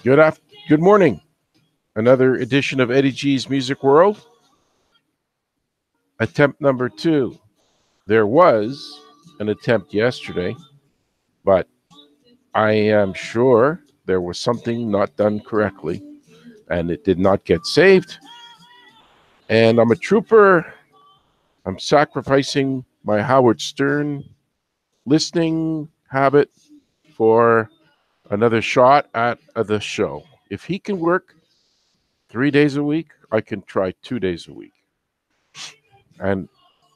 Good morning. Another edition of Eddie G's Music World. Attempt number 2. There was an attempt yesterday, but I am sure there was something not done correctly, and it did not get saved. And I'm a trooper. I'm sacrificing my Howard Stern listening habit for another shot at the show. If he can work 3 days a week, I can try 2 days a week. And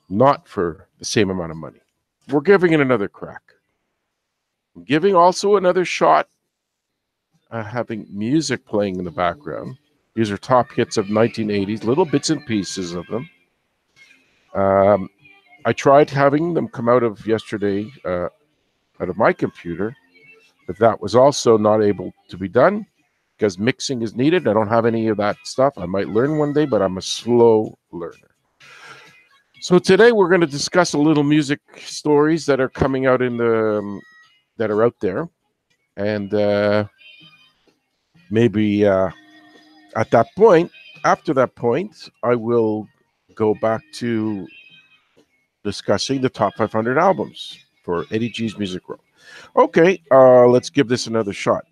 not for the same amount of money. We're giving it another crack. We're giving also another shot at having music playing in the background. These are top hits of 1980s, little bits and pieces of them. I tried having them come out of yesterday, out of my computer, but that was also not able to be done because mixing is needed. I don't have any of that stuff. I might learn one day, but I'm a slow learner. So today we're going to discuss a little music stories that are coming out that are out there, and maybe at that point, after that point, I will go back to discussing the top 500 albums for Eddie G's Music World. Okay, let's give this another shot.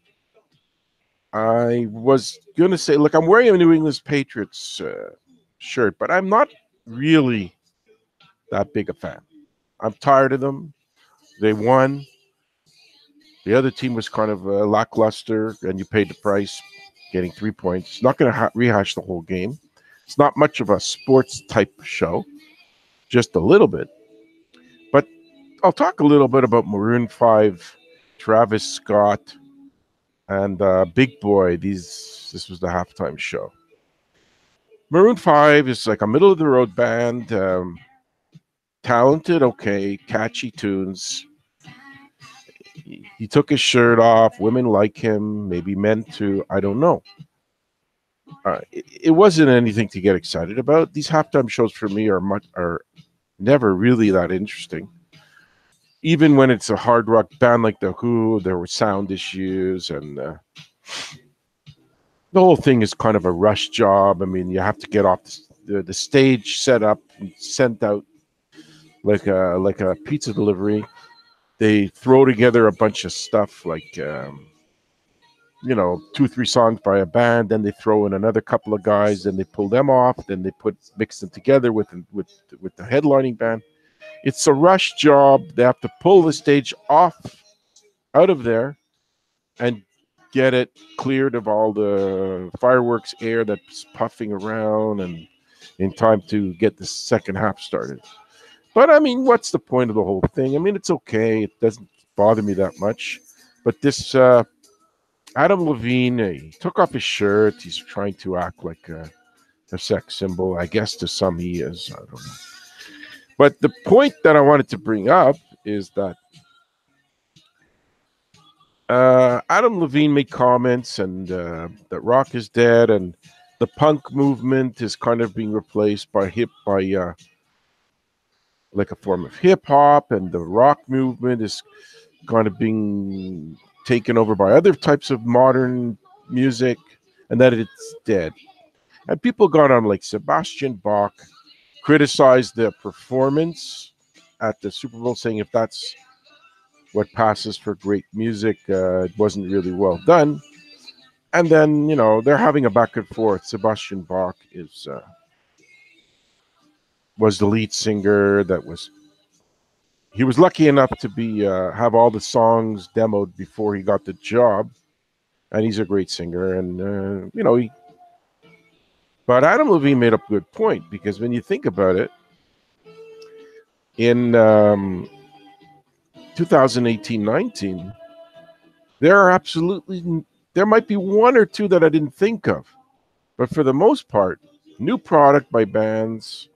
I was going to say, look, I'm wearing a New England Patriots shirt, but I'm not really that big a fan. I'm tired of them. They won. The other team was kind of lackluster, and you paid the price, getting 3 points. Not going to rehash the whole game. It's not much of a sports type show, just a little bit. But I'll talk a little bit about Maroon 5, Travis Scott, and Big Boy. This was the halftime show. Maroon 5 is like a middle of the road band. Talented, okay, catchy tunes. He took his shirt off. Women like him, maybe men too. I don't know. It wasn't anything to get excited about. These halftime shows for me are never really that interesting. Even when it's a hard rock band like The Who, there were sound issues, and the whole thing is kind of a rush job. I mean, you have to get off the stage set up and sent out like a pizza delivery. They throw together a bunch of stuff like 2-3 songs by a band, then they throw in another couple of guys, then they pull them off, then they mix them together with the headlining band. It's a rush job. They have to pull the stage out of there and get it cleared of all the fireworks air that's puffing around, and in time to get the second half started. But I mean, what's the point of the whole thing? I mean, it's okay. It doesn't bother me that much. But this Adam Levine, he took off his shirt. He's trying to act like a sex symbol. I guess to some he is. I don't know. But the point that I wanted to bring up is that Adam Levine made comments and that rock is dead, and the punk movement is kind of being replaced by like a form of hip hop, and the rock movement is kind of being taken over by other types of modern music, and that it's dead. And people got on like Sebastian Bach, criticized the performance at the Super Bowl, saying if that's what passes for great music, it wasn't really well done. And then, they're having a back and forth. Sebastian Bach was the lead singer he was lucky enough to be have all the songs demoed before he got the job, and he's a great singer. And but Adam Levine made a good point, because when you think about it, in 2018-19, there might be one or two that I didn't think of, but for the most part, new product by bands,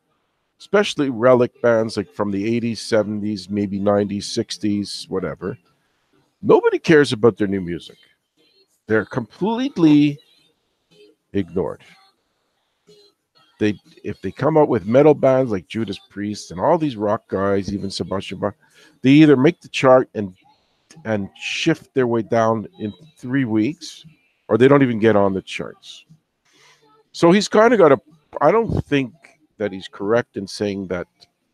especially relic bands like from the 80s, 70s, maybe 90s, 60s, whatever. Nobody cares about their new music. They're completely ignored. If they come out with metal bands like Judas Priest and all these rock guys, even Sebastian Bach, they either make the chart and shift their way down in 3 weeks, or they don't even get on the charts. So he's kind of got a. I don't think that he's correct in saying that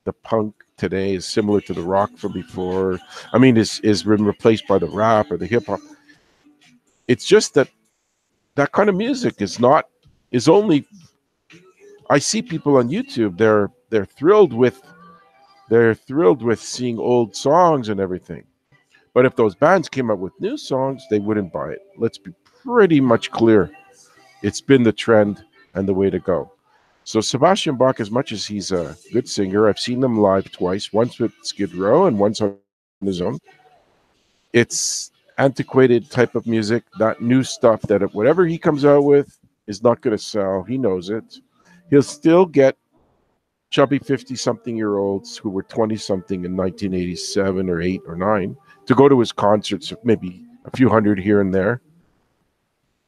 the punk today is similar to the rock from before. I mean, is been replaced by the rap or the hip hop. It's just that that kind of music is only. I see people on YouTube. They're thrilled with seeing old songs and everything. But if those bands came up with new songs, they wouldn't buy it. Let's be pretty much clear. It's been the trend and the way to go. So Sebastian Bach, as much as he's a good singer, I've seen him live twice, once with Skid Row and once on his own. It's antiquated type of music, not new stuff that whatever he comes out with is not going to sell. He knows it. He'll still get chubby 50-something-year-olds who were 20-something in 1987 or 8 or 9 to go to his concerts, maybe a few hundred here and there.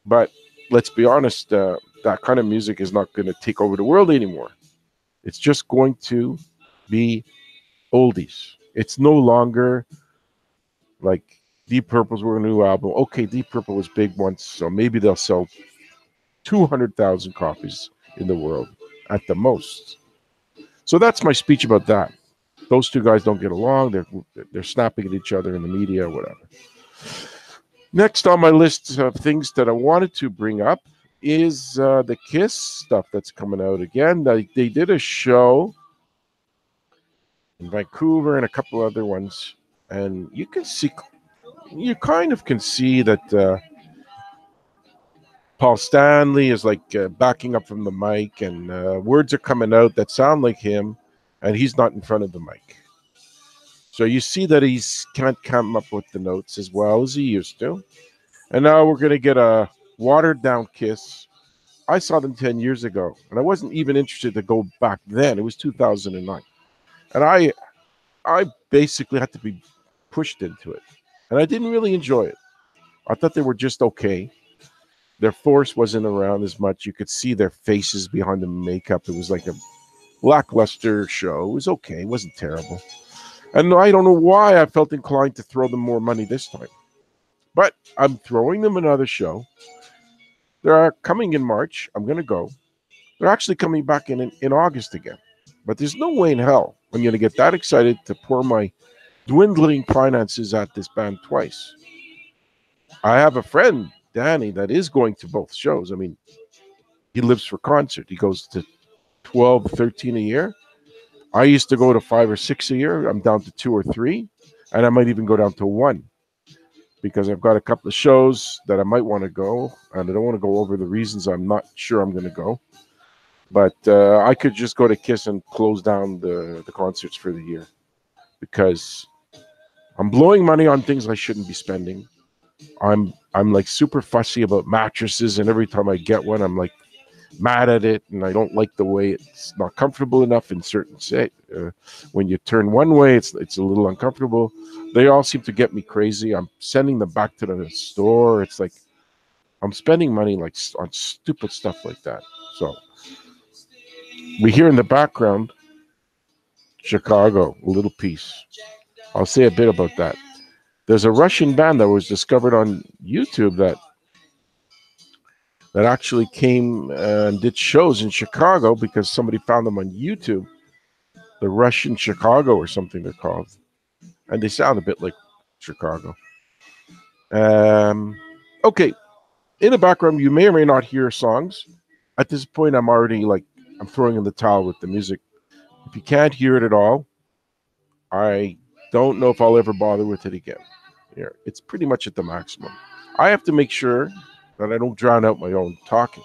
But let's be honest, that kind of music is not going to take over the world anymore. It's just going to be oldies. It's no longer like Deep Purple's were a new album. Okay, Deep Purple was big once, so maybe they'll sell 200,000 copies in the world at the most. So that's my speech about that. Those two guys don't get along. They're snapping at each other in the media or whatever. Next on my list of things that I wanted to bring up is the Kiss stuff that's coming out again. They did a show in Vancouver and a couple other ones, and you kind of can see that Paul Stanley is like backing up from the mic, and words are coming out that sound like him, and he's not in front of the mic. So you see that he can't come up with the notes as well as he used to. And now we're going to get a watered-down Kiss. I saw them 10 years ago, and I wasn't even interested to go back then. It was 2009. And I basically had to be pushed into it. And I didn't really enjoy it. I thought they were just okay. Their force wasn't around as much. You could see their faces behind the makeup. It was like a lackluster show. It was okay. It wasn't terrible. And I don't know why I felt inclined to throw them more money this time. But I'm throwing them another show. They're coming in March. I'm going to go. They're actually coming back in August again. But there's no way in hell I'm going to get that excited to pour my dwindling finances at this band twice. I have a friend, Danny, that is going to both shows. I mean, he lives for concert. He goes to 12, 13 a year. I used to go to 5 or 6 a year. I'm down to 2 or 3. And I might even go down to 1. Because I've got a couple of shows that I might want to go, and I don't want to go over the reasons I'm not sure I'm going to go. But I could just go to Kiss and close down the concerts for the year because I'm blowing money on things I shouldn't be spending. I'm like super fussy about mattresses, and every time I get one, I'm like mad at it, and I don't like the way it's not comfortable enough in certain set. When you turn one way, it's a little uncomfortable. They all seem to get me crazy. I'm sending them back to the store. It's like I'm spending money like on stupid stuff like that. So we hear in the background Chicago, a little piece. I'll say a bit about that. There's a Russian band that was discovered on YouTube that actually came and did shows in Chicago because somebody found them on YouTube. The Russian Chicago or something they're called. And they sound a bit like Chicago. Okay. In the background, you may or may not hear songs. At this point, I'm throwing in the towel with the music. If you can't hear it at all, I don't know if I'll ever bother with it again. Here, it's pretty much at the maximum. I have to make sure that I don't drown out my own talking.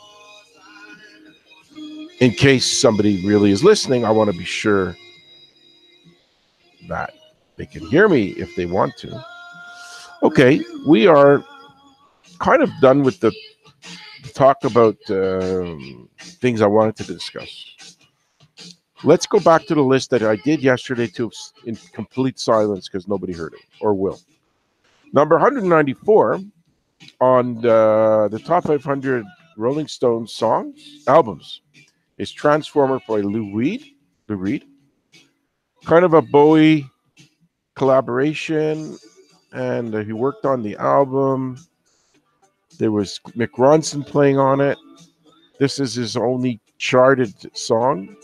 In case somebody really is listening, I want to be sure that they can hear me if they want to. Okay, we are kind of done with the talk about things I wanted to discuss. Let's go back to the list that I did yesterday in complete silence because nobody heard it or will. Number 194 on the top 500 Rolling Stones albums is Transformer by Lou Reed. Kind of a Bowie collaboration, and he worked on the album. There was Mick Ronson playing on it. This is his only charted song,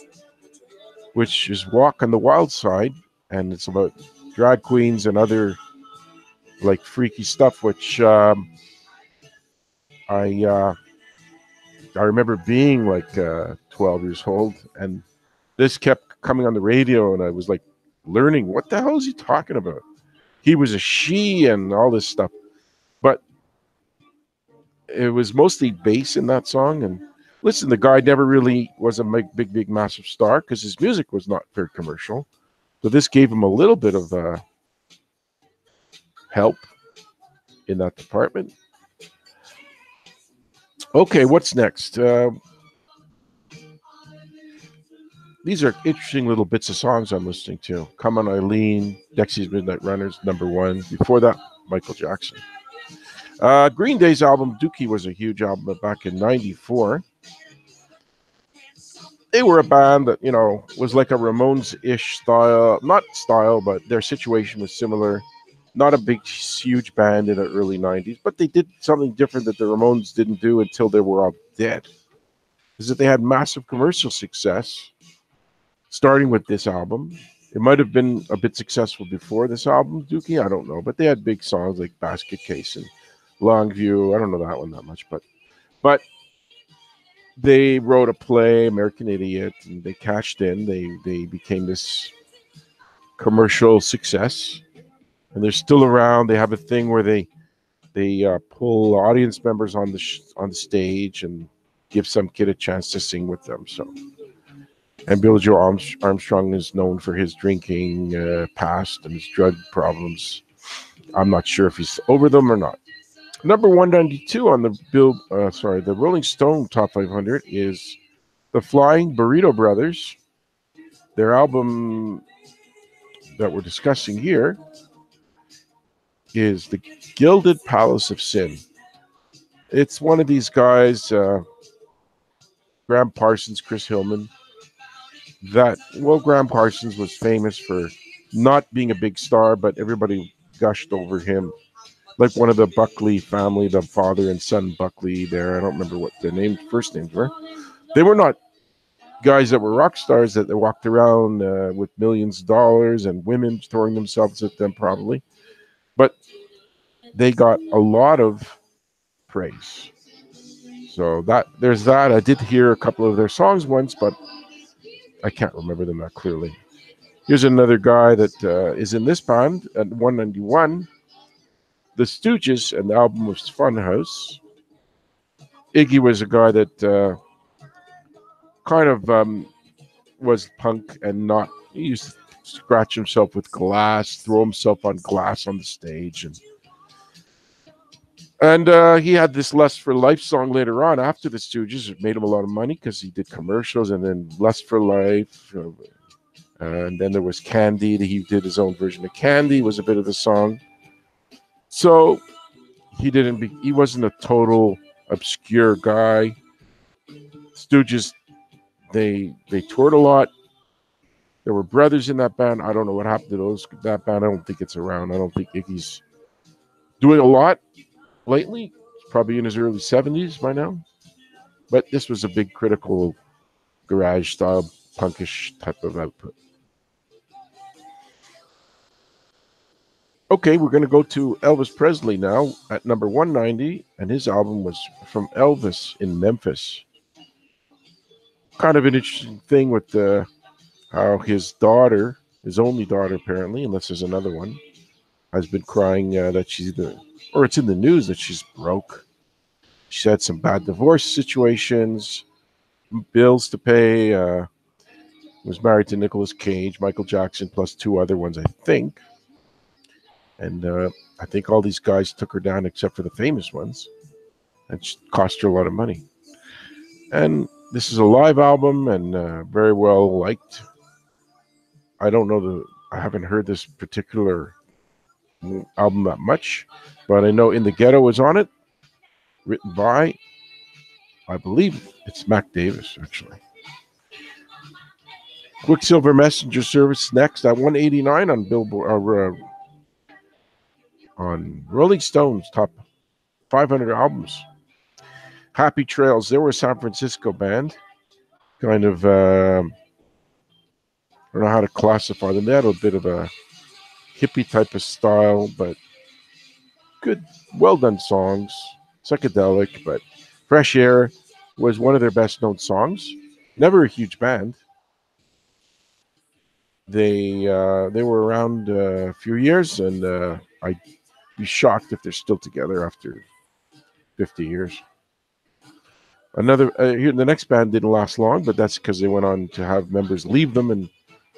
which is Walk on the Wild Side. And it's about drag queens and other like freaky stuff, which I remember being like 12 years old, and this kept coming on the radio, and I was like learning what the hell is he talking about. He was a she and all this stuff, but it was mostly bass in that song. And listen, the guy never really was a big massive star because his music was not very commercial. So this gave him a little bit of help in that department. Okay, what's next? These are interesting little bits of songs I'm listening to. Come On Eileen, Dexy's Midnight Runners, #1. Before that, Michael Jackson. Green Day's album, Dookie, was a huge album back in 94. They were a band that, was like a Ramones-ish style. Not style, but their situation was similar. Not a big, huge band in the early 90s, but they did something different that the Ramones didn't do until they were all dead. Is that they had massive commercial success, starting with this album. It might have been a bit successful before this album, Dookie, I don't know, but they had big songs like Basket Case and Longview. I don't know that one that much, but they wrote a play, American Idiot, and they cashed in. They became this commercial success, and they're still around. They have a thing where they pull audience members on the stage and give some kid a chance to sing with them. So, and Billy Joe Armstrong is known for his drinking past and his drug problems. I'm not sure if he's over them or not. Number 192 on the Rolling Stone Top 500 is the Flying Burrito Brothers. Their album that we're discussing here is The Gilded Palace of Sin. It's one of these guys, Graham Parsons, Chris Hillman. Graham Parsons was famous for not being a big star, but everybody gushed over him. Like one of the Buckley family, the father and son Buckley there. I don't remember what their first names were. They were not guys that were rock stars that they walked around with millions of dollars and women throwing themselves at them probably. But they got a lot of praise. So there's that. I did hear a couple of their songs once, but I can't remember them that clearly. Here's another guy that is in this band at 191. The Stooges, and the album was Funhouse. Iggy was a guy that kind of was punk and not. He used to scratch himself with glass, throw himself on glass on the stage, and he had this Lust for Life song later on after the Stooges. It made him a lot of money because he did commercials, and then Lust for Life, and then there was Candy. He did his own version of Candy. Was a bit of the song. So he wasn't a total obscure guy. Stooges, they toured a lot. There were brothers in that band. I don't know what happened to that band. I don't think it's around. I don't think Iggy's doing a lot lately. He's probably in his early 70s by now. But this was a big critical garage style punkish type of output. Okay, we're going to go to Elvis Presley now at number 190, and his album was From Elvis in Memphis. Kind of an interesting thing with how his daughter, his only daughter apparently, unless there's another one, has been crying that it's in the news that she's broke. She had some bad divorce situations, bills to pay, was married to Nicolas Cage, Michael Jackson, plus 2 other ones, I think. And I think all these guys took her down except for the famous ones. And it cost her a lot of money. And this is a live album and very well liked. I don't know I haven't heard this particular album that much, but I know In the Ghetto is on it, written by, I believe it's Mac Davis, actually. Quicksilver Messenger Service next at 189 on Billboard, on Rolling Stone's top 500 albums. Happy Trails, they were a San Francisco band. Kind of, I don't know how to classify them. They had a bit of a hippie type of style, but good, well done songs. Psychedelic, but Fresh Air was one of their best known songs. Never a huge band. They were around a few years, and I'd be shocked if they're still together after 50 years. The next band didn't last long, but that's because they went on to have members leave them and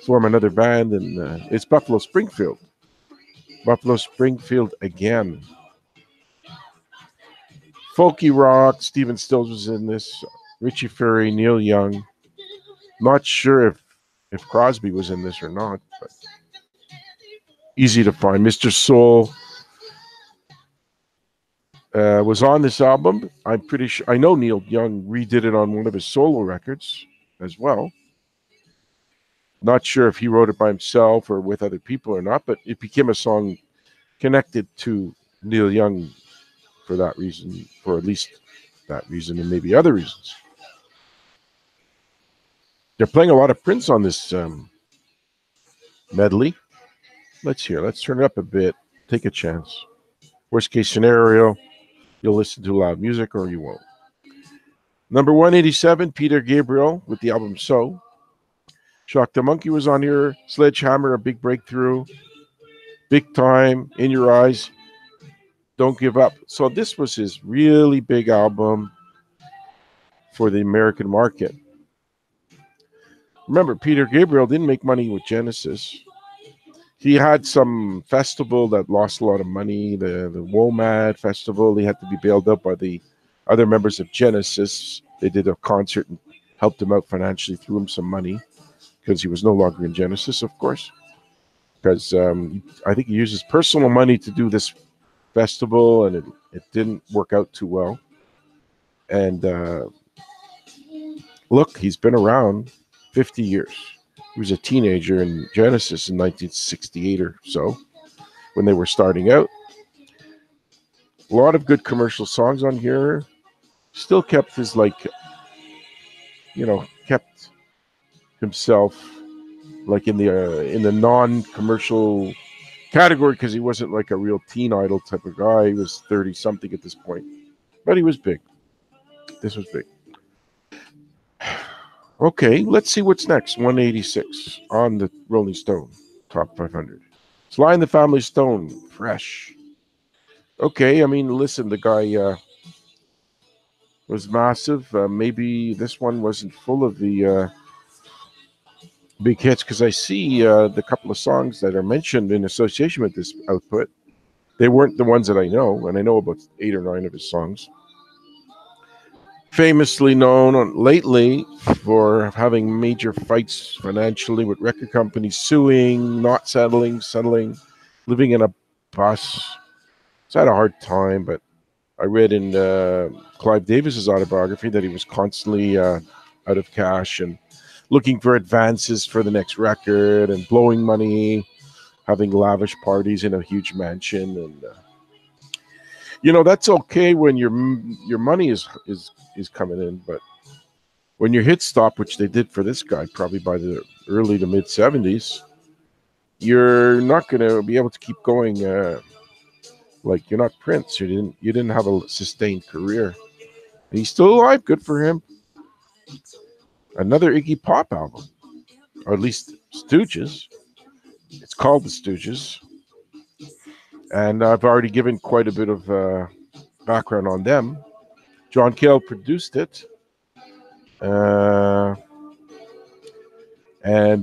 form another band, and it's Buffalo Springfield. Buffalo Springfield again. Folky rock. Stephen Stills was in this. Richie Furay, Neil Young. Not sure if Crosby was in this or not, but easy to find. Mr. Soul was on this album. I'm pretty sure. I know Neil Young redid it on one of his solo records as well. Not sure if he wrote it by himself or with other people or not, but it became a song connected to Neil Young for that reason, for at least that reason and maybe other reasons. They're playing a lot of Prince on this medley. Let's turn it up a bit. Take a chance. Worst case scenario, you'll listen to loud music or you won't. Number 187, Peter Gabriel with the album So. Shock the Monkey was on here. Sledgehammer, A Big Breakthrough. Big Time, In Your Eyes, Don't Give Up. So this was his really big album for the American market. Remember, Peter Gabriel didn't make money with Genesis. He had some festival that lost a lot of money, the WOMAD festival. He had to be bailed out by the other members of Genesis. They did a concert and helped him out financially, threw him some money because he was no longer in Genesis, of course. Because I think he used his personal money to do this festival, and it didn't work out too well. And look, he's been around 50 years. He was a teenager in Genesis in 1968 or so when they were starting out. A lot of good commercial songs on here. Still kept his, kept himself like in the non-commercial category because he wasn't like a real teen idol type of guy. He was 30-something at this point. But he was big. This was big. Okay, let's see what's next. 186 on the Rolling Stone Top 500. Sly and the Family Stone, Fresh. Okay, I mean, listen, the guy was massive. Maybe this one wasn't full of the big hits because I see the couple of songs that are mentioned in association with this output. They weren't the ones that I know, and I know about 8 or 9 of his songs. Famously known lately for having major fights financially with record companies, suing, not settling, living in a bus. He's had a hard time, but I read in Clive Davis's autobiography that he was constantly out of cash and looking for advances for the next record and blowing money, having lavish parties in a huge mansion. And that's okay when your money is coming in, but when your hits stop, which they did for this guy probably by the early to mid 70s, you're not going to be able to keep going. Like you're not Prince. You didn't have a sustained career. And he's still alive. Good for him. Another Iggy Pop album, or at least Stooges. It's called the Stooges. And I've already given quite a bit of background on them. John Cale produced it. And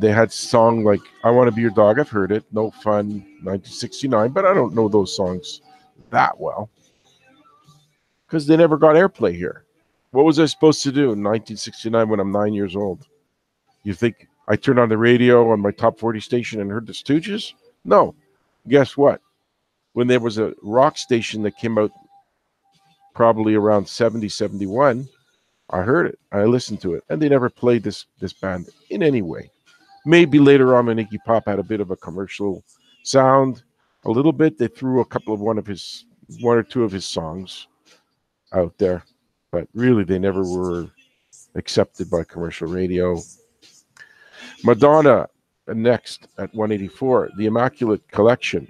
they had a song like I Want to Be Your Dog. I've heard it. No Fun, 1969. But I don't know those songs that well because they never got airplay here. What was I supposed to do in 1969 when I'm 9 years old? You think I turned on the radio on my top 40 station and heard the Stooges? No. Guess what? When there was a rock station that came out probably around 70, 71, I heard it. I listened to it. And they never played this band in any way. Maybe later on when Iggy Pop had a bit of a commercial sound, a little bit, they threw one or two of his songs. out there, but really they never were accepted by commercial radio. Madonna next at 184, The Immaculate Collection.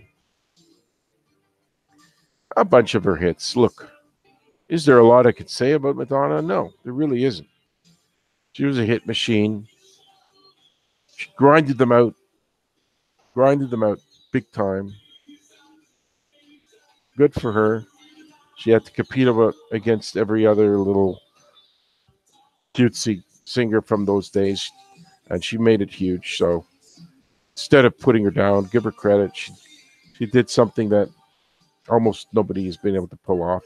A bunch of her hits. Look, is there a lot I could say about Madonna? No, there really isn't. She was a hit machine. She grinded them out big time. Good for her. She had to compete against every other little cutesy singer from those days, and she made it huge. So instead of putting her down, give her credit. She did something that almost nobody has been able to pull off.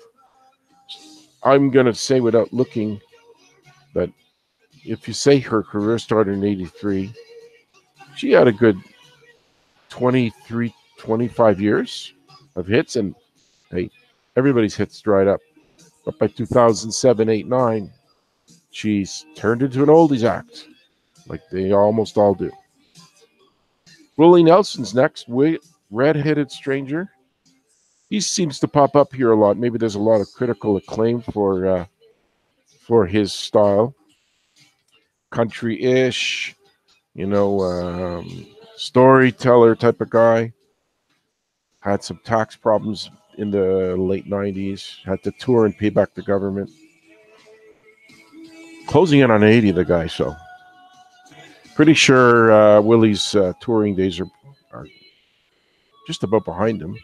I'm going to say without looking that if you say her career started in 83, she had a good 23, 25 years of hits, and hey, everybody's hits dried up. But by 2007, 8, 9, she's turned into an oldies act, like they almost all do. Willie Nelson's next, Red-Headed Stranger. He seems to pop up here a lot. Maybe there's a lot of critical acclaim for his style. Country-ish, storyteller type of guy. Had some tax problems in the late 90s. Had to tour and pay back the government. Closing in on 80, the guy, so pretty sure Willie's touring days are just about behind him.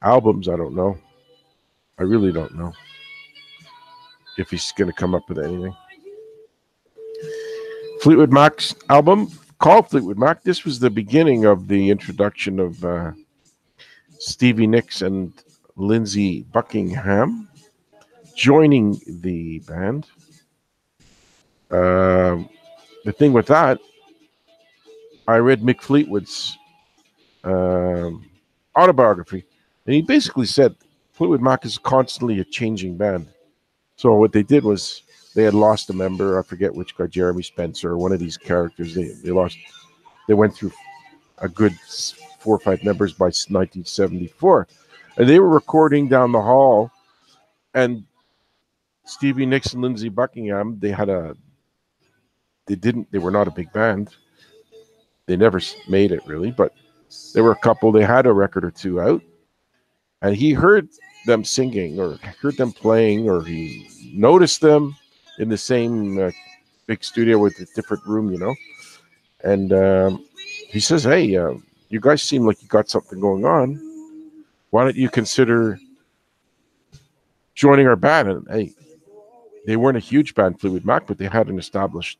Albums, I don't know. I really don't know if he's going to come up with anything. Fleetwood Mac's album called Fleetwood Mac. This was the beginning of the introduction of Stevie Nicks and Lindsey Buckingham joining the band. The thing with that, I read Mick Fleetwood's autobiography, and he basically said Fleetwood Mac is constantly a changing band. So what they did was they had lost a member. I forget which guy, Jeremy Spencer, or one of these characters. They lost. They went through a good 4 or 5 members by 1974, and they were recording down the hall. And Stevie Nicks and Lindsey Buckingham, they were not a big band. They never made it really, but they were a couple. They had a record or two out, and he heard them singing or heard them playing, or he noticed them in the same big studio with a different room, and he says, hey, you guys seem like you got something going on. Why don't you consider joining our band? And hey, they weren't a huge band, Fleetwood Mac, but they had an established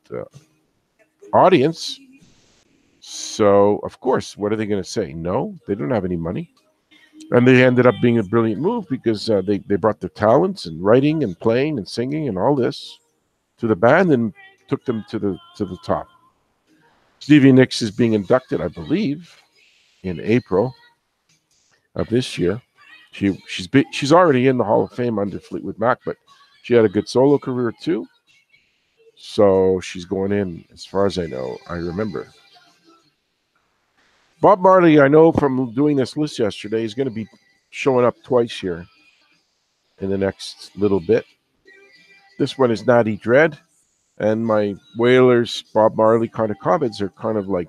audience. So, of course, what are they going to say? No, they don't have any money. And they ended up being a brilliant move because they brought their talents and writing and playing and singing and all this to the band and took them to the top. Stevie Nicks is being inducted, I believe, in April of this year. She's already in the Hall of Fame under Fleetwood Mac, but she had a good solo career too. So she's going in, as far as I know. I remember. Bob Marley, I know from doing this list yesterday, is going to be showing up twice here in the next little bit. This one is Natty Dread, and my Whalers Bob Marley kind of comments are kind of like,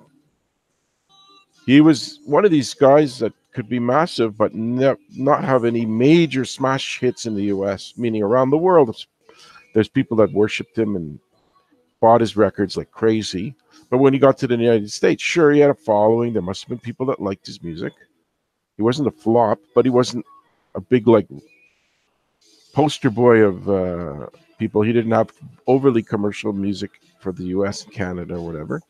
he was one of these guys that could be massive, but not have any major smash hits in the U.S., meaning around the world. There's people that worshipped him and bought his records like crazy. But when he got to the United States, sure, he had a following. There must have been people that liked his music. He wasn't a flop, but he wasn't a big, like, poster boy of people. He didn't have overly commercial music for the U.S. and Canada or whatever.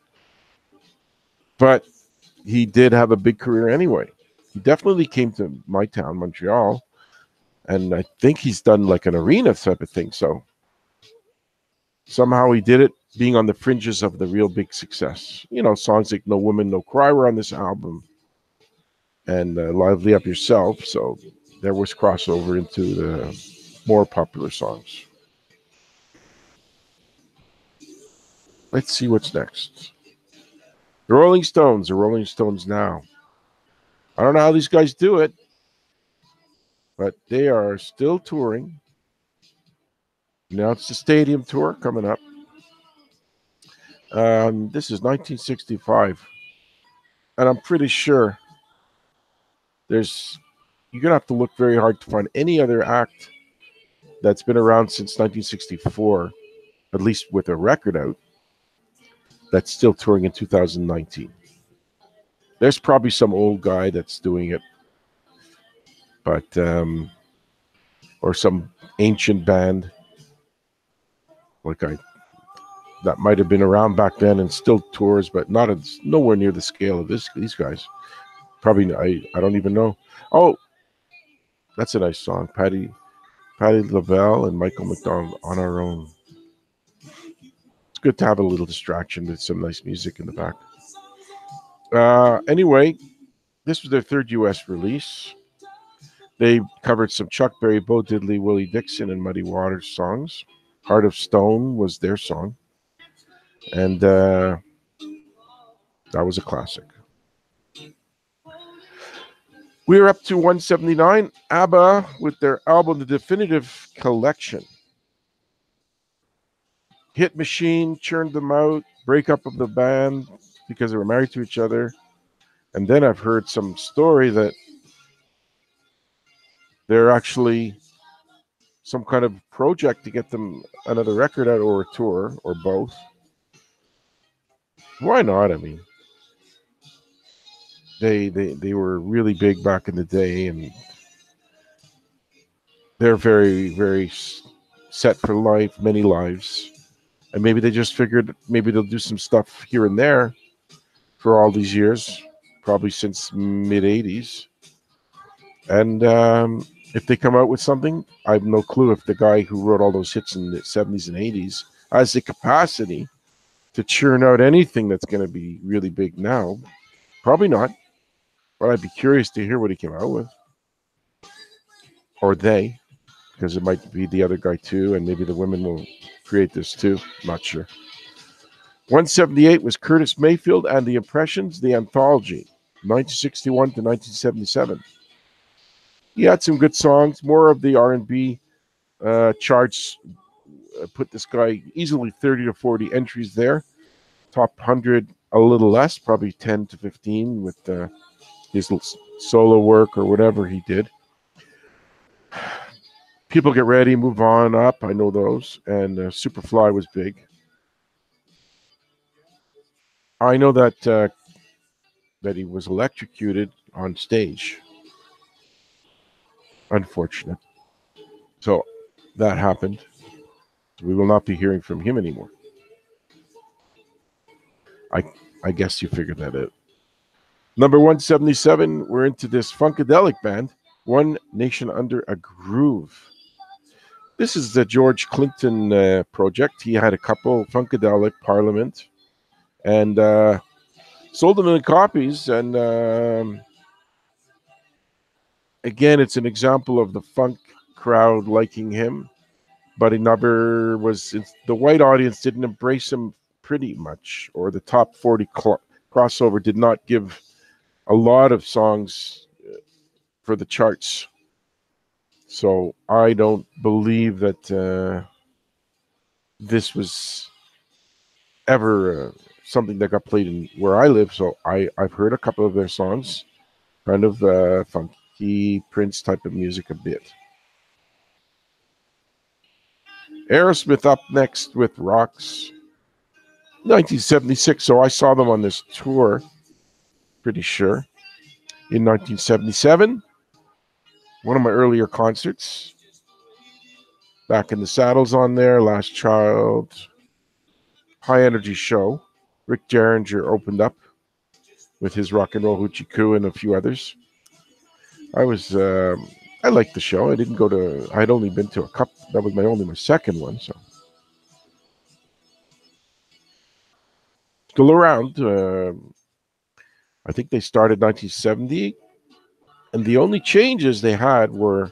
But he did have a big career anyway. He definitely came to my town, Montreal, and I think he's done like an arena type of thing. So somehow he did it, being on the fringes of the real big success. Songs like No Woman, No Cry were on this album, and Lively Up Yourself. So there was crossover into the more popular songs. Let's see what's next. The Rolling Stones now. I don't know how these guys do it, but they are still touring. Now it's the stadium tour coming up. This is 1965, and I'm pretty sure you're gonna have to look very hard to find any other act that's been around since 1964, at least with a record out, that's still touring in 2019. There's probably some old guy that's doing it, but or some ancient band that might have been around back then and still tours, but nowhere near the scale of these guys. Probably I don't even know. Oh, that's a nice song, Patti LaBelle and Michael McDonald, On Our Own. It's good to have a little distraction with some nice music in the back. Anyway, this was their third U.S. release. They covered some Chuck Berry, Bo Diddley, Willie Dixon, and Muddy Waters songs. Heart of Stone was their song. And that was a classic. We're up to 179. ABBA with their album, The Definitive Collection. Hit Machine churned them out, breakup of the band because they were married to each other. And then I've heard some story that they're actually some kind of project to get them another record out or a tour or both. Why not? I mean, they were really big back in the day, and they're very, very set for life, many lives. And maybe they just figured maybe they'll do some stuff here and there for all these years, probably since mid-'80s. And if they come out with something, I have no clue if the guy who wrote all those hits in the 70s and 80s has the capacity to churn out anything that's going to be really big now. Probably not. But I'd be curious to hear what he came out with. Or they, because it might be the other guy too, and maybe the women will create this too. Not sure. 178 was Curtis Mayfield and the Impressions, the Anthology, 1961 to 1977. He had some good songs. More of the R&B charts put this guy easily 30 to 40 entries there. Top 100, a little less, probably 10 to 15 with his solo work or whatever he did. People Get Ready, Move On Up, I know those. And Superfly was big. I know that he was electrocuted on stage. Unfortunate. So that happened. We will not be hearing from him anymore. I guess you figured that out. Number 177, we're into this funkadelic band, One Nation Under a Groove. This is the George Clinton project. He had a couple, Funkadelic, Parliament, and sold them in copies. And again, it's an example of the funk crowd liking him, but he never was. The white audience didn't embrace him pretty much, or the top 40 crossover did not give a lot of songs for the charts. So I don't believe that this was ever something that got played in where I live. So I've heard a couple of their songs, kind of funky Prince type of music a bit. Aerosmith up next with Rocks, 1976. So I saw them on this tour, pretty sure, in 1977. One of my earlier concerts. Back in the Saddle's on there, Last Child, High Energy Show. Rick Derringer opened up with his Rock and Roll Hoochie Coo and a few others. I liked the show. I'd only been to a couple. That was my second one. So still around. I think they started 1970, and the only changes they had were,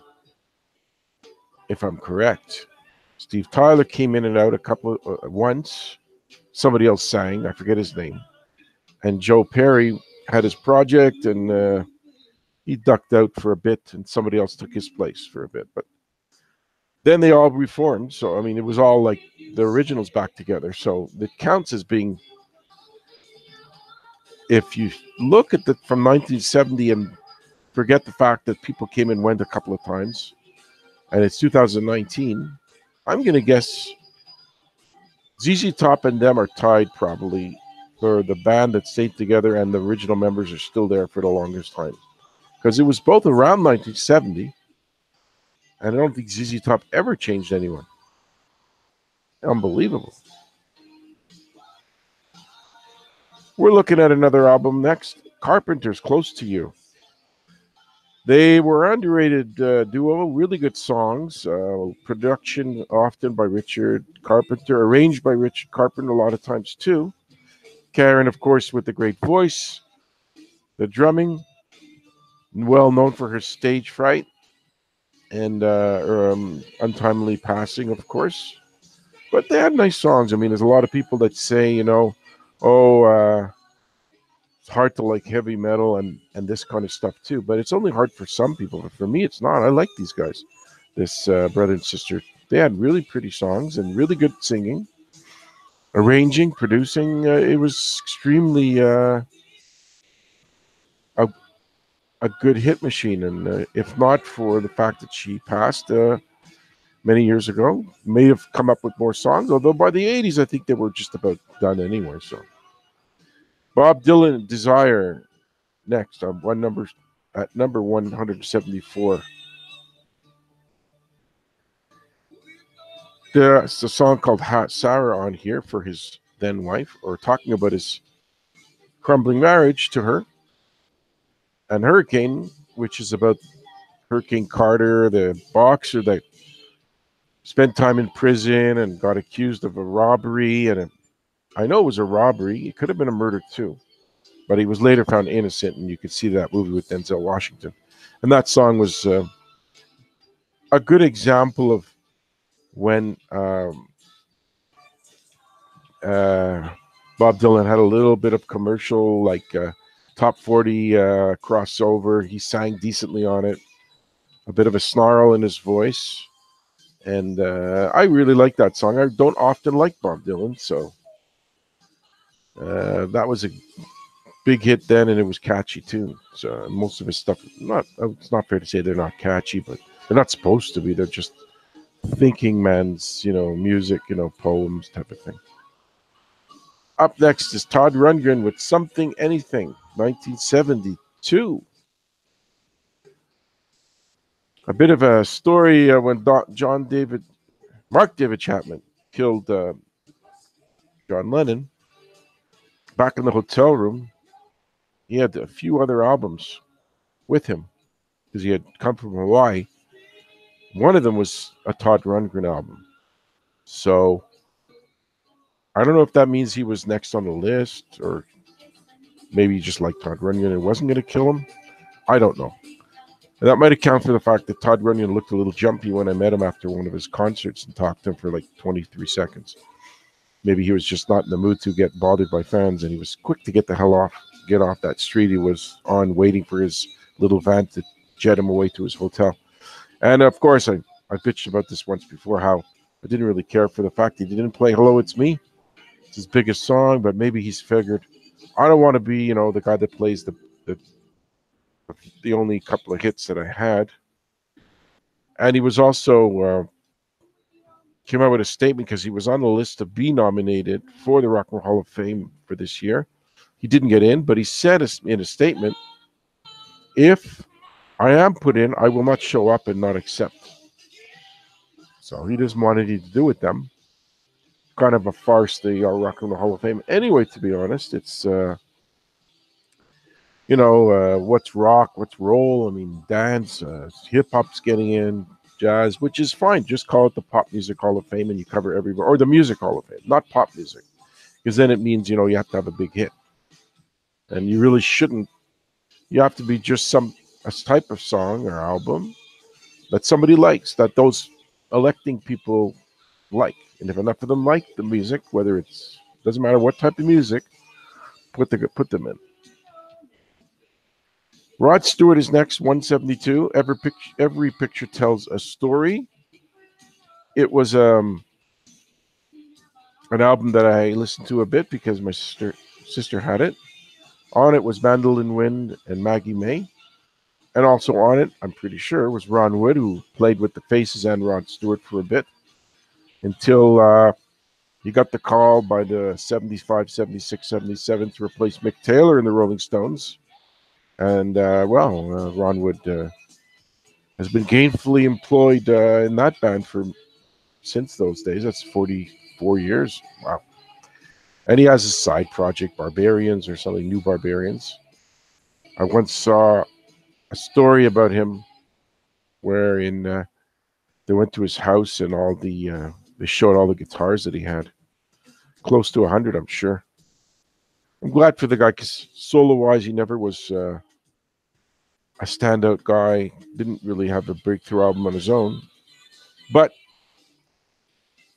if I'm correct, Steve Tyler came in and out once. Somebody else sang. I forget his name. And Joe Perry had his project, and he ducked out for a bit, and somebody else took his place for a bit. But then they all reformed. So I mean, it was all like the originals back together. So it counts as being. If you look at the from 1970 and forget the fact that people came and went a couple of times, and it's 2019, I'm going to guess ZZ Top and them are tied probably for the band that stayed together, and the original members are still there for the longest time. Because it was both around 1970, and I don't think ZZ Top ever changed anyone. Unbelievable. We're looking at another album next. Carpenters, Close to You. They were underrated duo, really good songs. Production often by Richard Carpenter, arranged by Richard Carpenter a lot of times too. Karen, of course, with the great voice, the drumming, well known for her stage fright and untimely passing, of course. But they had nice songs. I mean, there's a lot of people that say, it's hard to like heavy metal and this kind of stuff too. But it's only hard for some people. But for me, it's not. I like these guys, this brother and sister. They had really pretty songs and really good singing, arranging, producing. It was extremely a good hit machine. And if not for the fact that she passed many years ago, may have come up with more songs. Although by the 80s, I think they were just about done anyway. So Bob Dylan, Desire, next on at number 174. There's a song called Hot Sarah on here for his then wife, or talking about his crumbling marriage to her. And Hurricane, which is about Hurricane Carter, the boxer that spent time in prison and got accused of a robbery. And I know it was a robbery. It could have been a murder too. But he was later found innocent, and you could see that movie with Denzel Washington. And that song was a good example of when Bob Dylan had a little bit of commercial, like top 40 crossover. He sang decently on it, a bit of a snarl in his voice. And I really like that song. I don't often like Bob Dylan, so that was a big hit then, and it was catchy too. So most of his stuff, it's not fair to say they're not catchy, but they're not supposed to be. They're just thinking man's, music, poems type of thing. Up next is Todd Rundgren with Something Anything, 1972. A bit of a story when Mark David Chapman killed John Lennon. Back in the hotel room, he had a few other albums with him because he had come from Hawaii. One of them was a Todd Rundgren album. So I don't know if that means he was next on the list, or maybe he just liked Todd Rundgren and wasn't going to kill him. I don't know. And that might account for the fact that Todd Rundgren looked a little jumpy when I met him after one of his concerts and talked to him for like 23 seconds. Maybe he was just not in the mood to get bothered by fans, and he was quick to get off that street he was on, waiting for his little van to jet him away to his hotel. And of course, I bitched about this once before, how I didn't really care for the fact he didn't play Hello, It's Me. It's his biggest song, but maybe he's figured, I don't want to be, the guy that plays the only couple of hits that I had. And he was also came out with a statement because he was on the list to be nominated for the Rock and Roll Hall of Fame for this year. He didn't get in, but he said in a statement, if I am put in, I will not show up and not accept. So he doesn't want anything to do with them. Kind of a farce, the Rock and Roll Hall of Fame. Anyway, to be honest, it's what's rock, what's roll. I mean, dance, hip hop's getting in, jazz, which is fine. Just call it the Pop Music Hall of Fame, and you cover everywhere, or the Music Hall of Fame, not pop music, because then it means you have to have a big hit, and you really shouldn't. You have to be just a type of song or album that somebody likes, that those electing people like. And if enough of them like the music, whether doesn't matter what type of music, put them in. Rod Stewart is next, 172. Every picture tells a story. It was an album that I listened to a bit because my sister had it. On it was Mandolin Wind and Maggie May. And also on it, I'm pretty sure, was Ron Wood, who played with the Faces and Rod Stewart for a bit until he got the call by the 75, 76, 77 to replace Mick Taylor in the Rolling Stones. And, Ron Wood has been gainfully employed in that band since those days. That's 44 years. Wow. And he has a side project, Barbarians or something, New Barbarians. I once saw a story about him wherein they went to his house and they showed all the guitars that he had. Close to 100, I'm sure. I'm glad for the guy because solo-wise, he never was a standout guy. Didn't really have a breakthrough album on his own. But,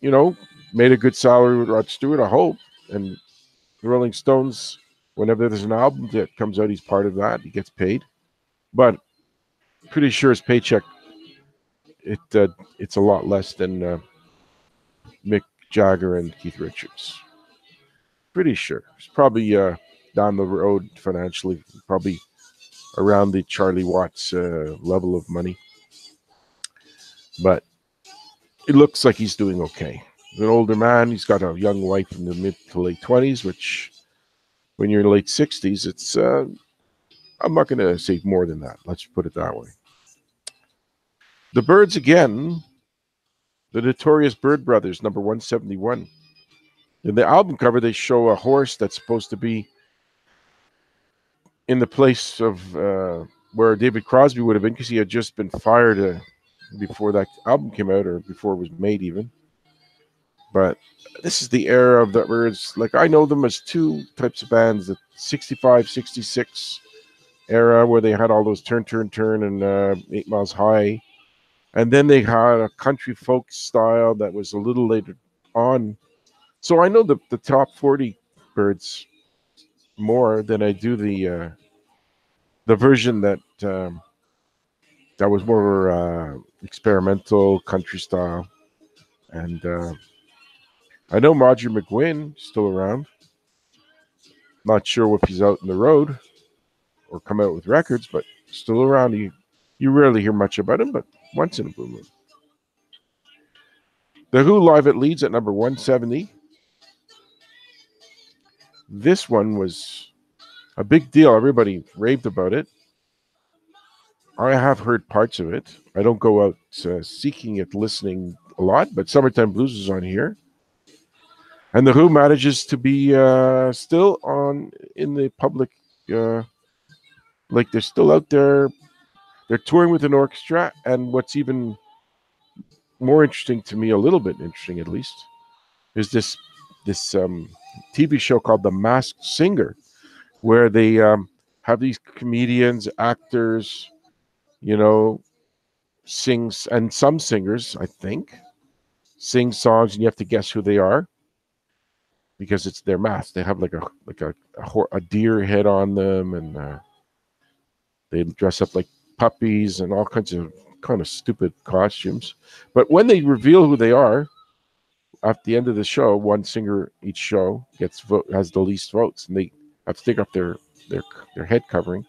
made a good salary with Rod Stewart, I hope. And the Rolling Stones, whenever there's an album that comes out, he's part of that. He gets paid. But pretty sure his paycheck, it's a lot less than Mick Jagger and Keith Richards. Pretty sure. It's probably down the road financially, probably around the Charlie Watts level of money. But it looks like he's doing okay. He's an older man. He's got a young wife in the mid to late 20s, which when you're in the late 60s, it's, I'm not going to say more than that. Let's put it that way. The Byrds again, the Notorious Byrd Brothers, number 171. In the album cover, they show a horse that's supposed to be in the place of where David Crosby would have been because he had just been fired before that album came out or before it was made even. But this is the era of the Byrds. Like, I know them as two types of bands, the 65, 66 era where they had all those Turn, Turn, Turn and 8 Miles High. And then they had a country folk style that was a little later on. So I know the top 40 Byrds more than I do the version that was more experimental country style. And I know Roger McGuinn still around. Not sure if he's out in the road or come out with records, but still around. You rarely hear much about him, but once in a blue moon. The Who live at Leeds at number 170. This one was a big deal. Everybody raved about it. I have heard parts of it. I don't go out seeking it, listening a lot, but Summertime Blues is on here. And the Who manages to be still in the public, like they're still out there. They're touring with an orchestra, and what's even more interesting to me, a little bit interesting at least, is this TV show called The Masked Singer, where they have these comedians, actors, sings, and some singers, I think, sing songs, and you have to guess who they are because it's their mask. They have like a deer head on them, and they dress up like puppies and all kinds of kind of stupid costumes. But when they reveal who they are, at the end of the show, one singer each show has the least votes, and they have to take off their head covering.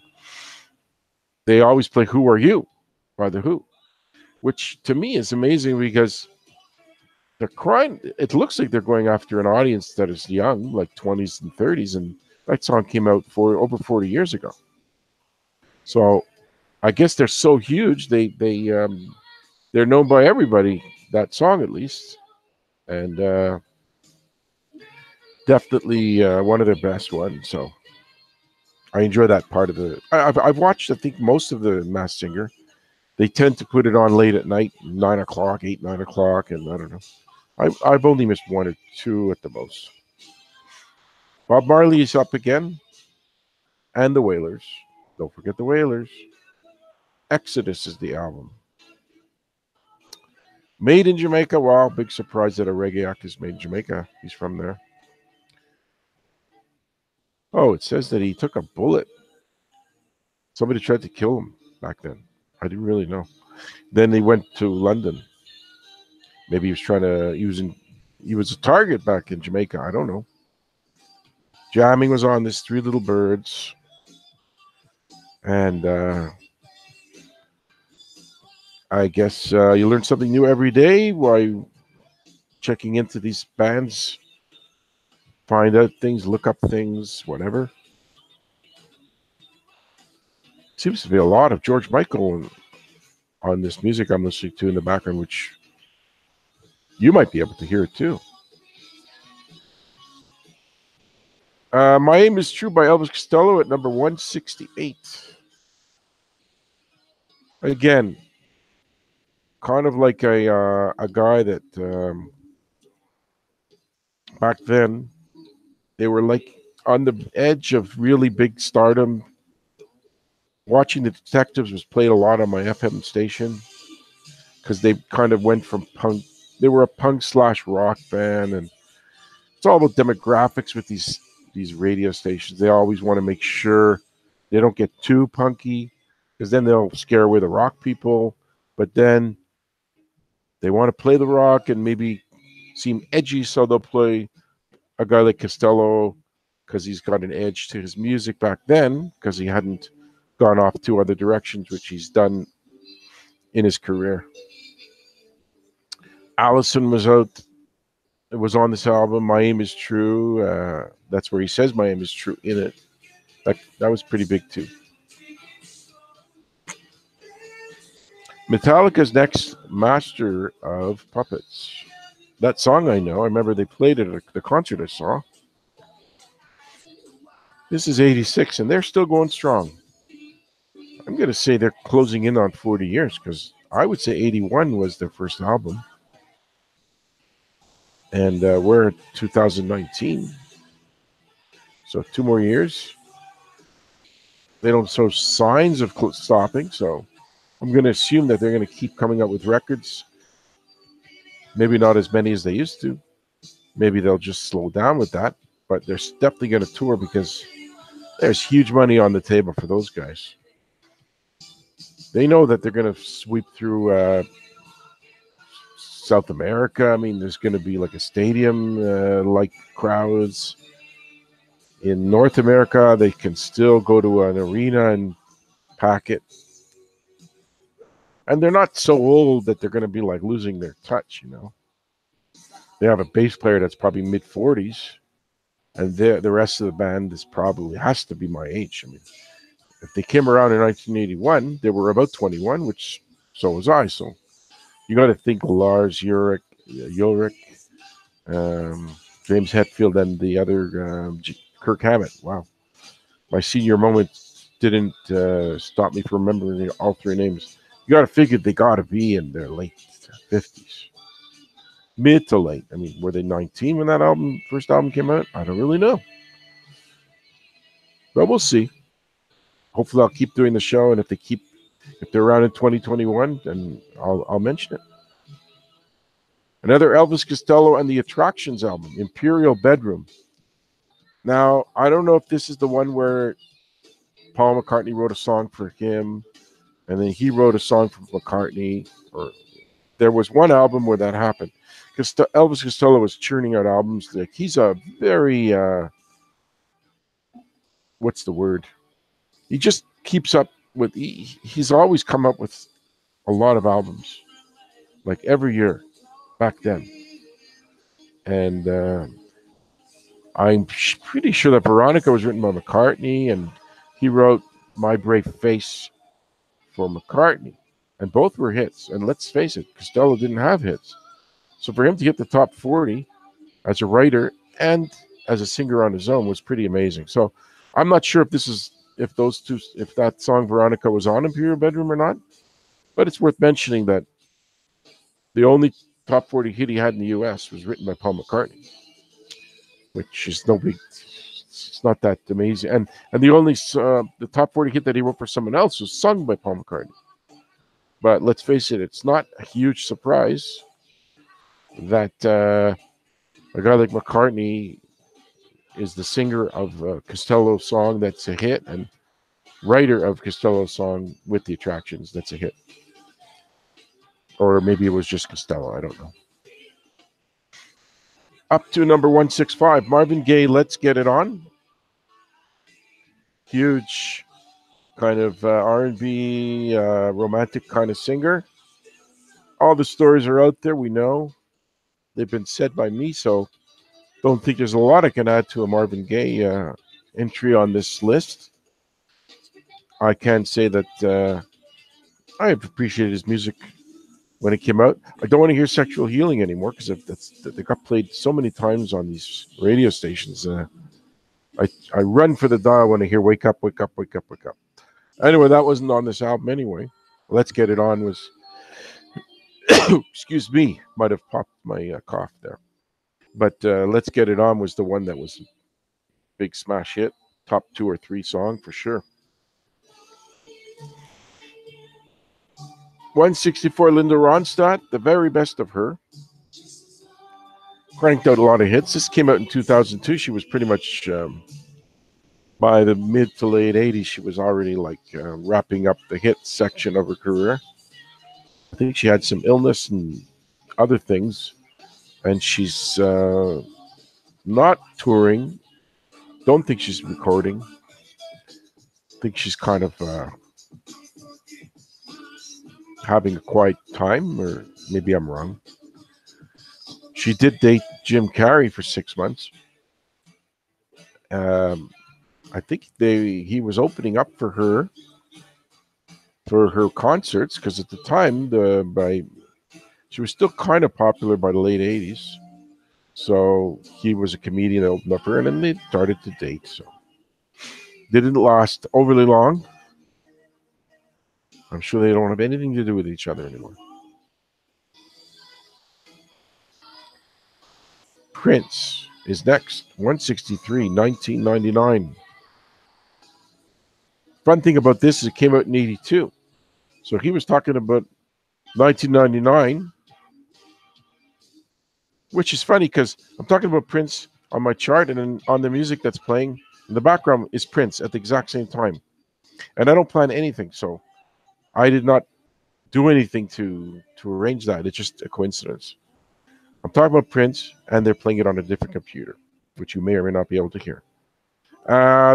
They always play "Who Are You" by the Who, which to me is amazing because they're crying. It looks like they're going after an audience that is young, like 20s and 30s, and that song came out over 40 years ago. So I guess they're so huge they're known by everybody, that song at least, and definitely one of their best ones. So I enjoy that part of the. I've watched, I think, most of the Masked Singer. They tend to put it on late at night, 9 o'clock, 8, 9 o'clock, and I don't know. I've only missed one or two at the most. Bob Marley is up again, and the Wailers. Don't forget the Wailers. Exodus is the album. Made in Jamaica. Wow, big surprise that a reggae act is made in Jamaica. He's from there. Oh, it says that he took a bullet. Somebody tried to kill him back then. I didn't really know. Then he went to London. Maybe he was trying to. He was a target back in Jamaica. I don't know. Jamming was on this Three Little Birds, and I guess you learn something new every day while checking into these bands, find out things, look up things, whatever. Seems to be a lot of George Michael on this music I'm listening to in the background, which you might be able to hear it too. My Aim is True by Elvis Costello at number 168. Again, kind of like a guy that back then they were like on the edge of really big stardom. Watching the Detectives was played a lot on my FM station because they kind of went from punk. They were a punk / rock band, and it's all about demographics with these radio stations. They always want to make sure they don't get too punky because then they'll scare away the rock people. But then they want to play the rock and maybe seem edgy, so they'll play a guy like Costello because he's got an edge to his music back then because he hadn't gone off two other directions, which he's done in his career. Allison was out. It was on this album. My Aim is True. That's where he says My Aim is True in it. That was pretty big too. Metallica's next, Master of Puppets. That song I know. I remember they played it at the concert I saw. This is 86, and they're still going strong. I'm going to say they're closing in on 40 years because I would say 81 was their first album. And we're at 2019. So 2 more years. They don't show signs of stopping, so I'm going to assume that they're going to keep coming out with records. Maybe not as many as they used to. Maybe they'll just slow down with that. But they're definitely going to tour because there's huge money on the table for those guys. They know that they're going to sweep through South America. I mean, there's going to be like a stadium-like crowds. In North America, they can still go to an arena and pack it. And they're not so old that they're going to be like losing their touch, you know. They have a bass player that's probably mid-40s, and the rest of the band is probably has to be my age. I mean, if they came around in 1981, they were about 21, which so was I. So you got to think Lars Ulrich, James Hetfield, and the other Kirk Hammett. Wow, my senior moment didn't stop me from remembering all 3 names. You got to figure they got to be in their late 50s, mid to late. I mean, were they 19 when that first album came out? I don't really know, but we'll see. Hopefully, I'll keep doing the show, and if they're around in 2021, then I'll mention it. Another Elvis Costello and the Attractions album, Imperial Bedroom. Now, I don't know if this is the one where Paul McCartney wrote a song for him, and then he wrote a song for McCartney, or there was one album where that happened. Because Elvis Costello was churning out albums. Like he's a very, what's the word? He just keeps up with, he's always come up with a lot of albums, like every year back then. And I'm pretty sure that Veronica was written by McCartney, and he wrote My Brave Face for McCartney. And both were hits. And let's face it, Costello didn't have hits. So for him to hit the top 40 as a writer and as a singer on his own was pretty amazing. So I'm not sure if that song Veronica was on Imperial Bedroom or not, but it's worth mentioning that the only top 40 hit he had in the U.S. was written by Paul McCartney, which is no big. It's not that amazing. And the only the top 40 hit that he wrote for someone else was sung by Paul McCartney. But let's face it, it's not a huge surprise that a guy like McCartney is the singer of a Costello song that's a hit, and writer of Costello's song with the Attractions that's a hit. Or maybe it was just Costello, I don't know. Up to number 165, Marvin Gaye, Let's Get It On. Huge kind of R&B, romantic kind of singer. All the stories are out there, we know. They've been said by me, so don't think there's a lot I can add to a Marvin Gaye entry on this list. I can say that I have appreciated his music when it came out. I don't want to hear Sexual Healing anymore because they got played so many times on these radio stations. I run for the dial when I hear Wake Up, Wake Up, Wake Up, Wake Up. Anyway, that wasn't on this album anyway. Let's Get It On was, excuse me, might have popped my cough there. But Let's Get It On was the one that was a big smash hit, top 2 or 3 song for sure. 164, Linda Ronstadt, the very best of her. Cranked out a lot of hits. This came out in 2002. She was pretty much, by the mid to late 80s, she was already like wrapping up the hit section of her career. I think she had some illness and other things. And she's not touring. Don't think she's recording. I think she's kind of having a quiet time, or maybe I'm wrong. She did date Jim Carrey for 6 months. I think he was opening up for her concerts because at the time she was still kind of popular by the late 80s. So he was a comedian that opened up for her, and then they started to date. So didn't last overly long. I'm sure they don't have anything to do with each other anymore. Prince is next. 163, 1999. Fun thing about this is it came out in 82. So he was talking about 1999, which is funny because I'm talking about Prince on my chart, and then on the music that's playing in the background is Prince at the exact same time. And I don't plan anything, so I did not do anything to arrange that. It's just a coincidence. I'm talking about Prince, and they're playing it on a different computer, which you may or may not be able to hear.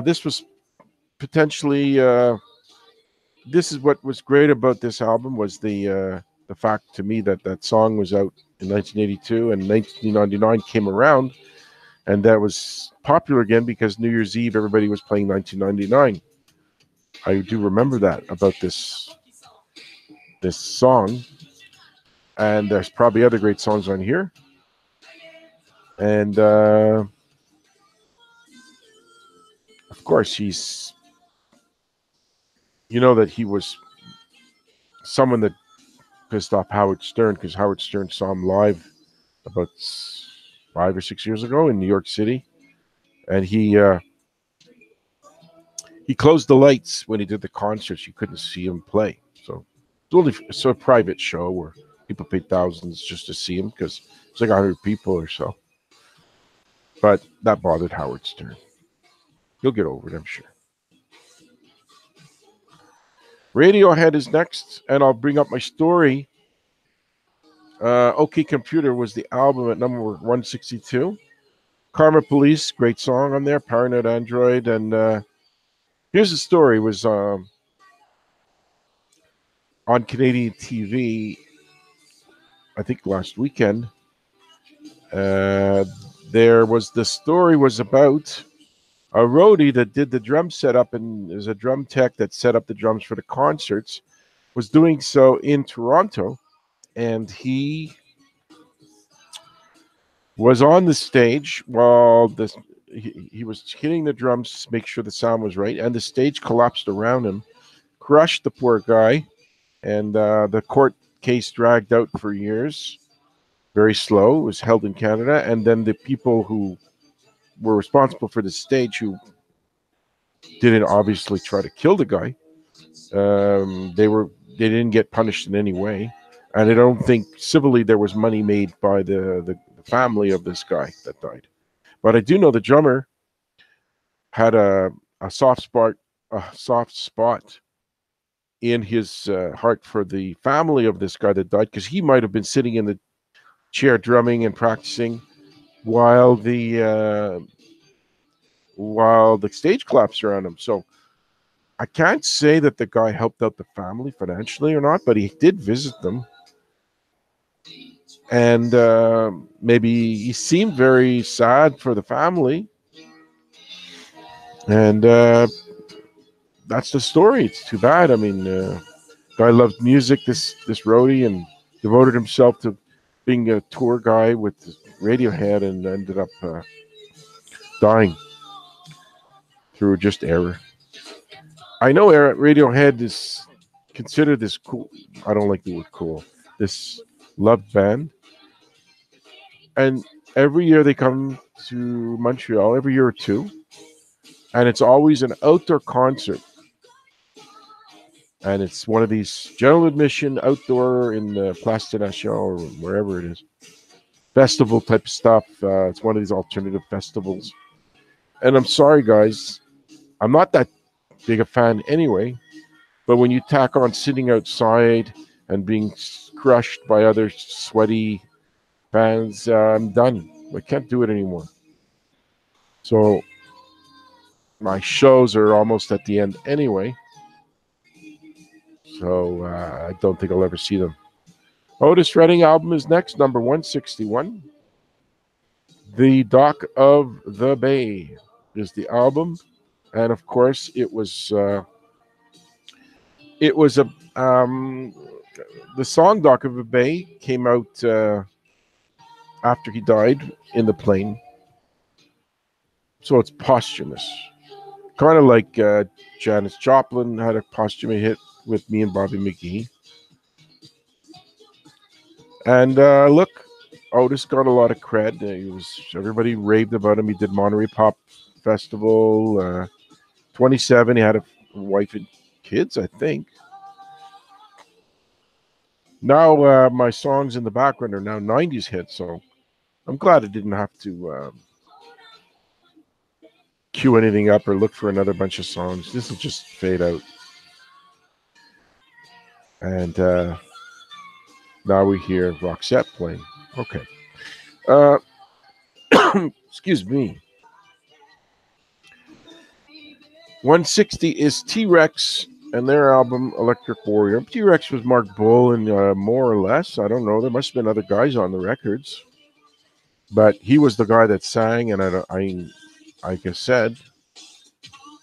This was potentially. This is what was great about this album was the fact to me that song was out in 1982 and 1999 came around, and that was popular again because New Year's Eve everybody was playing 1999. I do remember that about this song, and there's probably other great songs on here. And of course, you know that he was someone that pissed off Howard Stern because Howard Stern saw him live about 5 or 6 years ago in New York City, and he closed the lights when he did the concerts. You couldn't see him play, so it's only a private show where people paid thousands just to see him because it's like 100 people or so. But that bothered Howard Stern. He'll get over it, I'm sure. Radiohead is next, and I'll bring up my story. OK Computer was the album at number 162. Karma Police, great song on there. Paranoid Android, and here's the story. It was on Canadian TV, I think last weekend. The story was about a roadie that did the drum setup, and there's a drum tech that set up the drums for the concerts, was doing so in Toronto, and he was on the stage while he was hitting the drums to make sure the sound was right, and the stage collapsed around him, crushed the poor guy, and the court case dragged out for years. Very slow. It was held in Canada, and then the people who were responsible for the stage, who didn't obviously try to kill the guy, they didn't get punished in any way, and I don't think civilly there was money made by the family of this guy that died. But I do know the drummer had a soft spot a soft spot in his heart for the family of this guy that died, because he might have been sitting in the chair drumming and practicing while the stage claps around him. So I can't say that the guy helped out the family financially or not, but he did visit them. And maybe he seemed very sad for the family. And that's the story. It's too bad. I mean, guy loved music, this roadie, and devoted himself to being a tour guy with Radiohead, and ended up dying through just error. I know Radiohead is considered this cool. I don't like the word cool. This loved band, and every year they come to Montreal, every year or two, and it's always an outdoor concert. And it's one of these general admission outdoor in the Place de Nation or wherever it is, festival type of stuff. It's one of these alternative festivals. And I'm sorry, guys, I'm not that big a fan anyway. But when you tack on sitting outside and being crushed by other sweaty fans, I'm done. I can't do it anymore. So my shows are almost at the end anyway. So I don't think I'll ever see them. Otis Redding album is next, number 161. The Dock of the Bay is the album. And of course, it was a the song Dock of the Bay came out after he died in the plane. So it's posthumous. Kind of like Janis Joplin had a posthumous hit with Me and Bobby McGee. And look, Otis got a lot of cred. Everybody raved about him. He did Monterey Pop Festival. 27, he had a wife and kids, I think. Now my songs in the background are now 90s hits, so I'm glad I didn't have to queue anything up or look for another bunch of songs. This will just fade out. And now we hear Roxette playing. Okay. Excuse me. 160 is T-Rex and their album Electric Warrior. T-Rex was Mark Bolan, more or less. I don't know. There must have been other guys on the records. But he was the guy that sang, and like I said,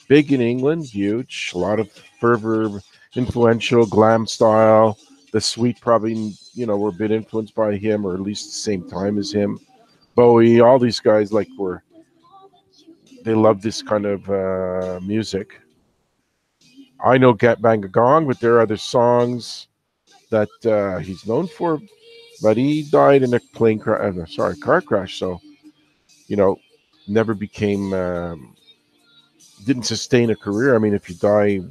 big in England, huge, a lot of fervor, influential, glam style. The Sweet probably, were a bit influenced by him, or at least the same time as him. Bowie, all these guys they love this kind of music. I know Get Bang a Gong, but there are other songs that he's known for. But he died in a car crash. So, never became, didn't sustain a career. I mean, if you die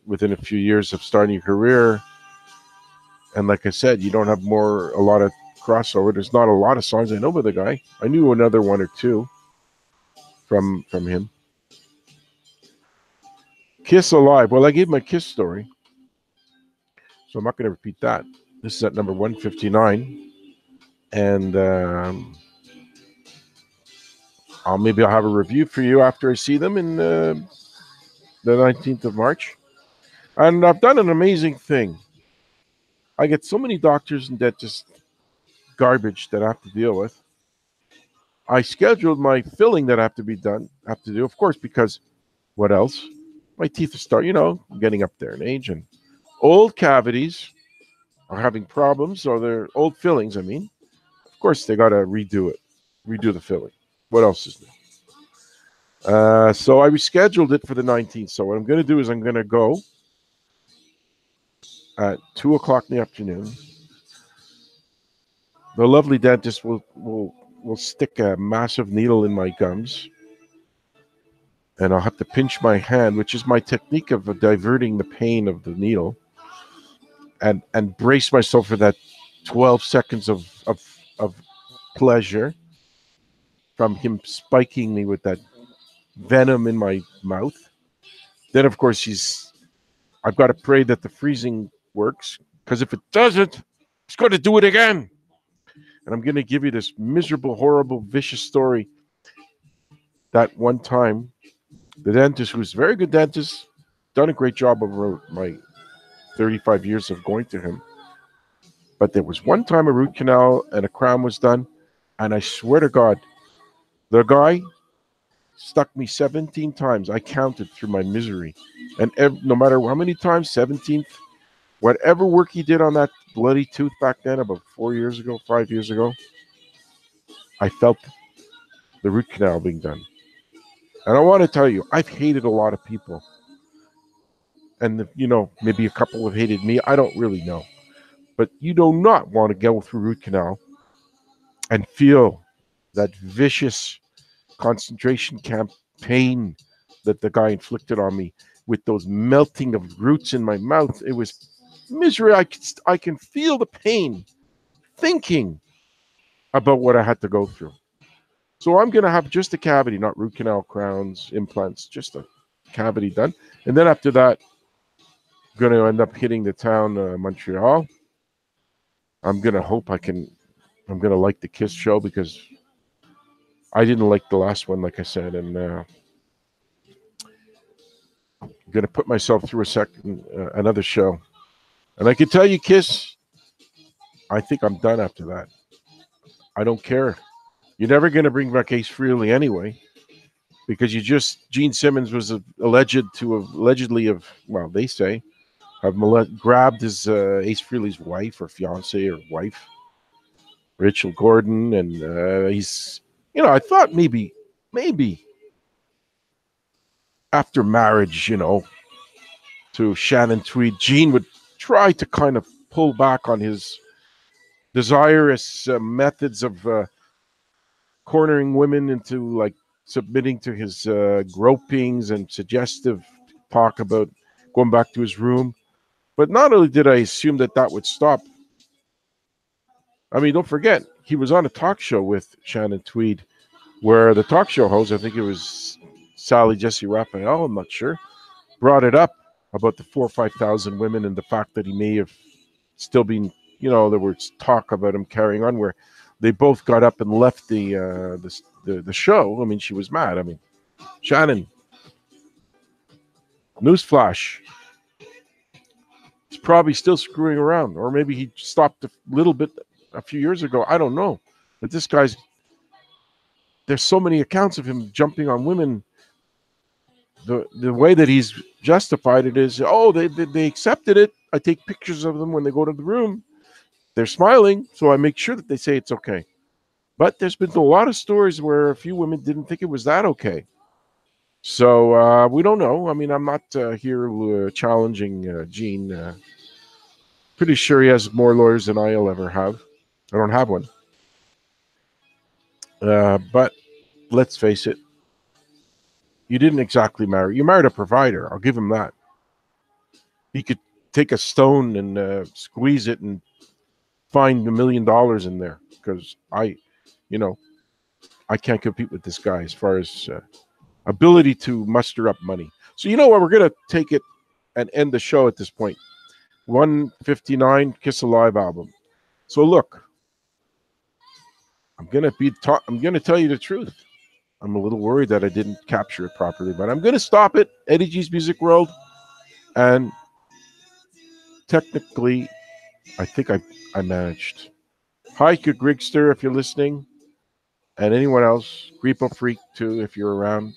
within a few years of starting your career, and like I said, you don't have a lot of crossover. There's not a lot of songs I know by the guy. I knew another one or two from him. Kiss Alive. Well, I gave my Kiss story, so I'm not going to repeat that. This is at number 159, and maybe I'll have a review for you after I see them in the 19th of March. And I've done an amazing thing. I get so many doctors and dentists garbage that I have to deal with. I scheduled my filling that I have to do, of course, because what else? My teeth are getting up there in age, and old cavities are having problems, or they're old fillings, I mean. Of course, they got to redo the filling. What else is new? So I rescheduled it for the 19th. So what I'm going to do is I'm going to go at 2 o'clock in the afternoon. The lovely dentist will stick a massive needle in my gums, and I'll have to pinch my hand, which is my technique of diverting the pain of the needle, and brace myself for that 12 seconds of pleasure from him spiking me with that venom in my mouth. Then, of course, I've got to pray that the freezing works, because if it doesn't, he's going to do it again. And I'm going to give you this miserable, horrible, vicious story. That one time, the dentist, who's a very good dentist, done a great job over my 35 years of going to him. But there was one time a root canal and a crown was done, and I swear to God, the guy stuck me 17 times. I counted through my misery. And no matter how many times, 17th, whatever work he did on that bloody tooth back then, about 5 years ago, I felt the root canal being done. And I want to tell you, I've hated a lot of people. And, maybe a couple have hated me. I don't really know. But you do not want to go through root canal and feel that vicious concentration camp pain that the guy inflicted on me with those melting of roots in my mouth. It was misery. I can feel the pain thinking about what I had to go through. So I'm going to have just a cavity, not root canal, crowns, implants, just a cavity done. And then after that, I'm going to end up hitting the town, Montreal. I'm going to hope I'm going to like the Kiss show, because I didn't like the last one, like I said. And I'm going to put myself through another show. And I can tell you, Kiss, I think I'm done after that. I don't care. You're never going to bring back Ace Frehley anyway, because Gene Simmons was allegedly, well, they say, have grabbed his Ace Frehley's wife or fiance or wife, Rachel Gordon, and he's, I thought maybe after marriage, to Shannon Tweed, Gene would try to kind of pull back on his desirous methods of cornering women into like submitting to his gropings and suggestive talk about going back to his room. But not only did I assume that would stop, I mean, don't forget, he was on a talk show with Shannon Tweed, where the talk show host, I think it was Sally Jesse Raphael, I'm not sure, brought it up about the 4,000 or 5,000 women and the fact that he may have still been, there was talk about him carrying on, where they both got up and left the show. I mean, she was mad. I mean, Shannon, newsflash, he's probably still screwing around, or maybe he stopped a little bit a few years ago. I don't know. But this guy's, there's so many accounts of him jumping on women. The way that he's justified it is, they accepted it. I take pictures of them when they go to the room. They're smiling, so I make sure that they say it's okay. But there's been a lot of stories where a few women didn't think it was that okay. So we don't know. I mean, I'm not here challenging Gene. Pretty sure he has more lawyers than I'll ever have. I don't have one. But let's face it. You didn't exactly marry. You married a provider. I'll give him that. He could take a stone and squeeze it and find $1 million in there, because I can't compete with this guy as far as ability to muster up money. So you know what? We're going to take it and end the show at this point. 159 Kiss Alive album. So look, I'm going to tell you the truth. I'm a little worried that I didn't capture it properly, but I'm going to stop it. Eddie G's Music World. And technically, I think I managed. Hi, Grigster, if you're listening. And anyone else, Repo Freak too, if you're around.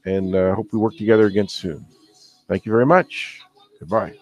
And hope we work together again soon. Thank you very much. Goodbye.